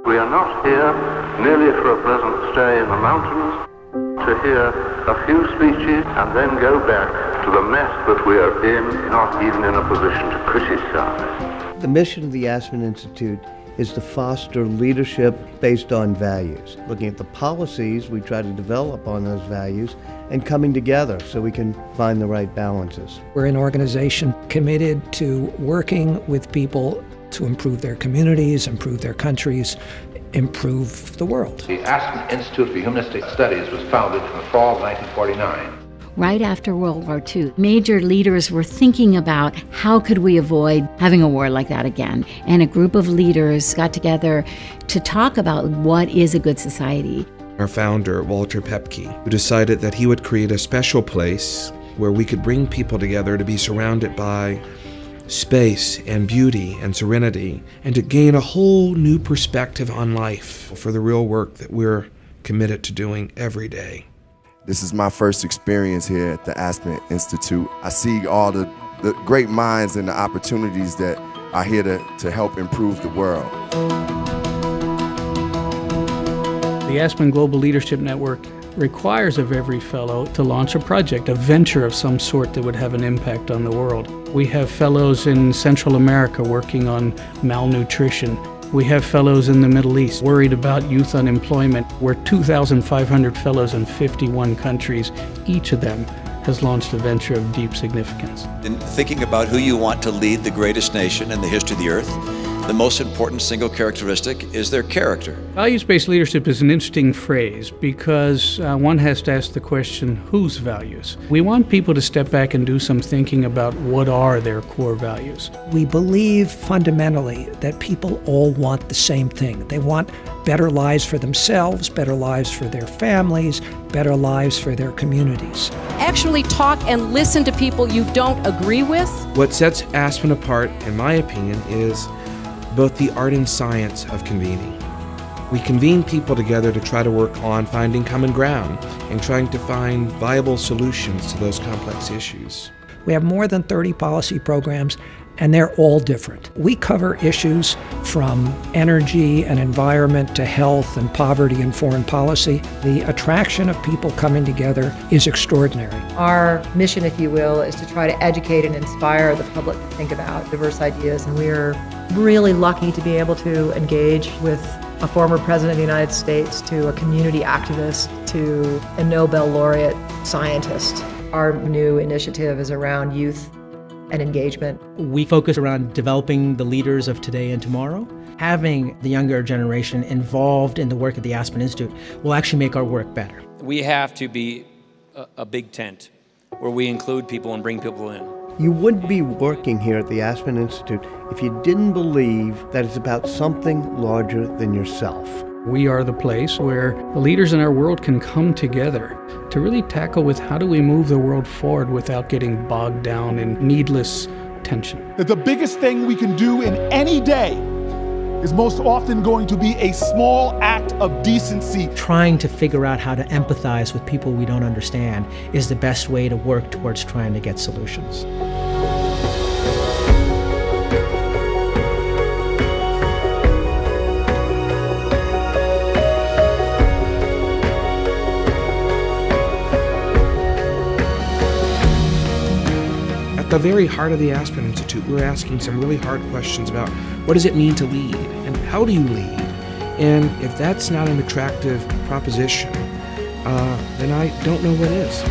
We are not here merely for a pleasant stay in the mountains, to hear a few speeches and then go back to the mess that we are in, not even in a position to criticize. The mission of the Aspen Institute is to foster leadership based on values. Looking at the policies, we try to develop on those values and coming together so we can find the right balances. We're an organization committed to working with people to improve their communities, improve their countries, improve the world. The Aspen Institute for Humanistic Studies was founded in the fall of 1949. Right after World War II, major leaders were thinking about how could we avoid having a war like that again. And a group of leaders got together to talk about what is a good society. Our founder, Walter Pepke, who decided that he would create a special place where we could bring people together to be surrounded by space and beauty and serenity, and to gain a whole new perspective on life for the real work that we're committed to doing every day. This is my first experience here at the Aspen Institute. I see all the great minds and the opportunities that are here to help improve the world. The Aspen Global Leadership Network requires of every fellow to launch a project, a venture of some sort that would have an impact on the world. We have fellows in Central America working on malnutrition. We have fellows in the Middle East worried about youth unemployment. We're 2,500 fellows in 51 countries. Each of them has launched a venture of deep significance. In thinking about who you want to lead the greatest nation in the history of the earth, the most important single characteristic is their character. Values-based leadership is an interesting phrase because one has to ask the question, whose values? We want people to step back and do some thinking about what are their core values. We believe fundamentally that people all want the same thing. They want better lives for themselves, better lives for their families, better lives for their communities. Actually talk and listen to people you don't agree with. What sets Aspen apart, in my opinion, is both the art and science of convening. We convene people together to try to work on finding common ground and trying to find viable solutions to those complex issues. We have more than 30 policy programs, and they're all different. We cover issues from energy and environment to health and poverty and foreign policy. The attraction of people coming together is extraordinary. Our mission, if you will, is to try to educate and inspire the public to think about diverse ideas, and we're really lucky to be able to engage with a former president of the United States, to a community activist, to a Nobel laureate scientist. Our new initiative is around youth and engagement. We focus around developing the leaders of today and tomorrow. Having the younger generation involved in the work of the Aspen Institute will actually make our work better. We have to be a big tent where we include people and bring people in. You wouldn't be working here at the Aspen Institute if you didn't believe that it's about something larger than yourself. We are the place where the leaders in our world can come together to really tackle with how do we move the world forward without getting bogged down in needless tension. That the biggest thing we can do in any day is most often going to be a small act of decency. Trying to figure out how to empathize with people we don't understand is the best way to work towards trying to get solutions. At the very heart of the Aspen Institute, we're asking some really hard questions about what does it mean to lead and how do you lead? And if that's not an attractive proposition, then I don't know what is.